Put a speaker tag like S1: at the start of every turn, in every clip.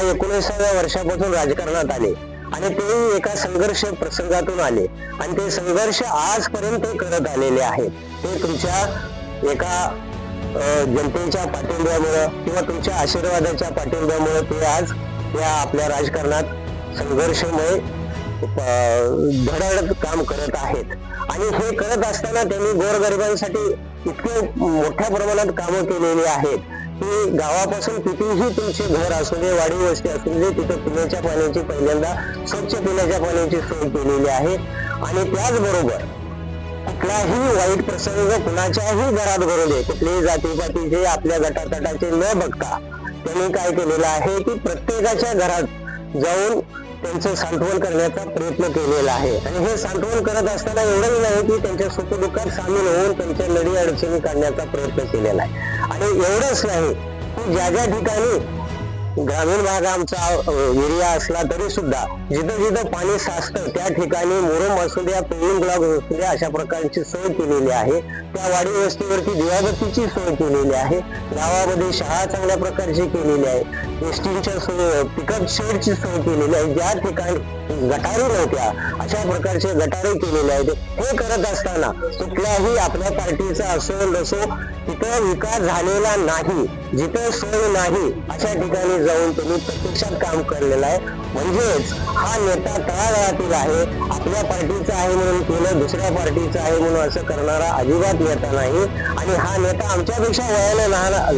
S1: 19व्या वर्षापासून राजकारणात आले आणि ते एका संघर्ष प्रसंगातून आले आणि ते संघर्ष आजपर्यंत करत आलेले आहेत. ते तुमच्या एका जनतेच्या पाठिंब्यामुळे किंवा तुमच्या आशीर्वादाच्या पाठिंब्यामुळे ते आज या आपल्या राजकारणात संघर्षमय धडाडत काम करत आहेत. आणि हे करत असताना त्यांनी गोरगरिबांसाठी इतके मोठ्या प्रमाणात कामं केलेली आहेत की गावापासून कितीही तुमचे घर असू दे, वाडी वस्ती असू दे, तिथं पिण्याच्या पाण्याची पहिल्यांदा स्वच्छ पिण्याच्या पाण्याची सोय केलेली आहे. आणि त्याचबरोबर कुठलाही वाईट प्रसंग कुणाच्याही घरात घडू दे, कुठल्याही जातीपातीचे आपल्या गटातटाचे न बघता त्यांनी काय केलेलं आहे की प्रत्येकाच्या घरात जाऊन त्यांचं सांत्वन करण्याचा प्रयत्न केलेला आहे. आणि हे सांत्वन करत असताना एवढंच नाही की त्यांच्या सुखदुःखात सामील होऊन त्यांच्या लढी अडचणी काढण्याचा प्रयत्न केलेला आहे. आणि एवढंच नाही की ज्या ज्या ठिकाणी ग्रामीण भाग आमचा एरिया असला तरी सुद्धा जिथं जिथं पाणी साचतं त्या ठिकाणी मुरुम असू द्या, पेविंग ब्लॉक असू द्या, अशा प्रकारची सोय केलेली आहे. त्या वाडी वस्तीवरती दिवाबत्तीची सोय केलेली आहे. गावामध्ये शाळा चांगल्या प्रकारची केलेली आहे. एसटीच्या सोय, पिकअप शेडची सोय केलेली आहे. ज्या ठिकाणी गटारी नव्हत्या अशा प्रकारचे गटारे केलेले आहेत. हे करत असताना कुठल्याही आपल्या पार्टीचा असो नसो तिथं विकास झालेला नाही, जिथं सोय नाही अशा ठिकाणी जाऊन तुम्ही प्रत्यक्षात काम केलेलं आहे. म्हणजेच हा नेता तळागाळातील आहे, आपल्या पार्टीचा आहे म्हणून केलं, दुसऱ्या पार्टीचा आहे म्हणून असं करणारा अजिबात नेता नाही. आणि हा नेता आमच्यापेक्षा वयाने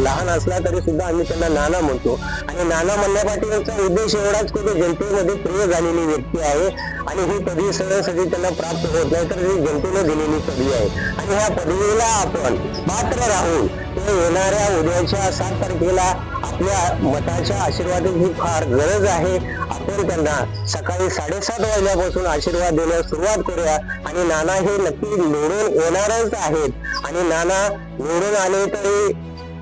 S1: लहान असला तरी सुद्धा आम्ही त्यांना नाना म्हणतो. आणि नाना म्हणण्यापाठीचा उद्देश एवढाच की तो जनतेमध्ये प्रिय झालेली व्यक्ती आहे आणि ही पदवी सहजासहजी त्यांना प्राप्त होत नाही, तर ही जनतेने दिलेली पदवी आहे. आणि ह्या पदवीला आपण पात्र राहून ते येणाऱ्या उद्याच्या 7 तारखेला आपल्या मताच्या आशीर्वादाची फार गरज आहे. आपण त्यांना सकाळी 7:30 वाजल्यापासून आशीर्वाद देण्यास सुरुवात करूया. आणि नाना हे नक्की निवडून येणारच आहेत. आणि नाना निवडून आले तरी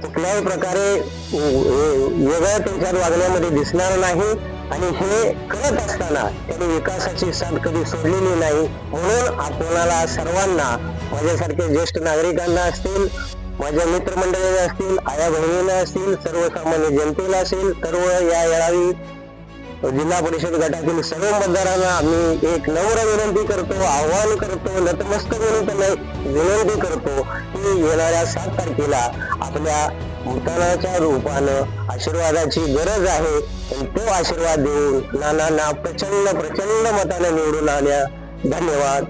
S1: कुठल्याही प्रकारे वेगळं त्यांच्यात वागण्यामध्ये दिसणार नाही. आणि हे करत असताना त्यांनी विकासाची साथ कधी सोडलेली नाही. म्हणून आपल्याला सर्वांना, माझ्यासारख्या ज्येष्ठ नागरिकांना असतील, माझ्या मित्रमंडळीला असतील, आया बहिणींना असतील, सर्वसामान्य जनतेला असेल, सर्व या येळावी जिल्हा परिषद गटातील सर्व मतदारांना आम्ही एक नम्र विनंती करतो, आवाहन करतो, नतमस्तक म्हणून त्यांना विनंती करतो की येणाऱ्या 7 तारखेला आपल्या मतदानाच्या रूपानं आशीर्वादाची गरज आहे. तो आशीर्वाद देऊन नानांना प्रचंड मताने निवडून आल्या. धन्यवाद.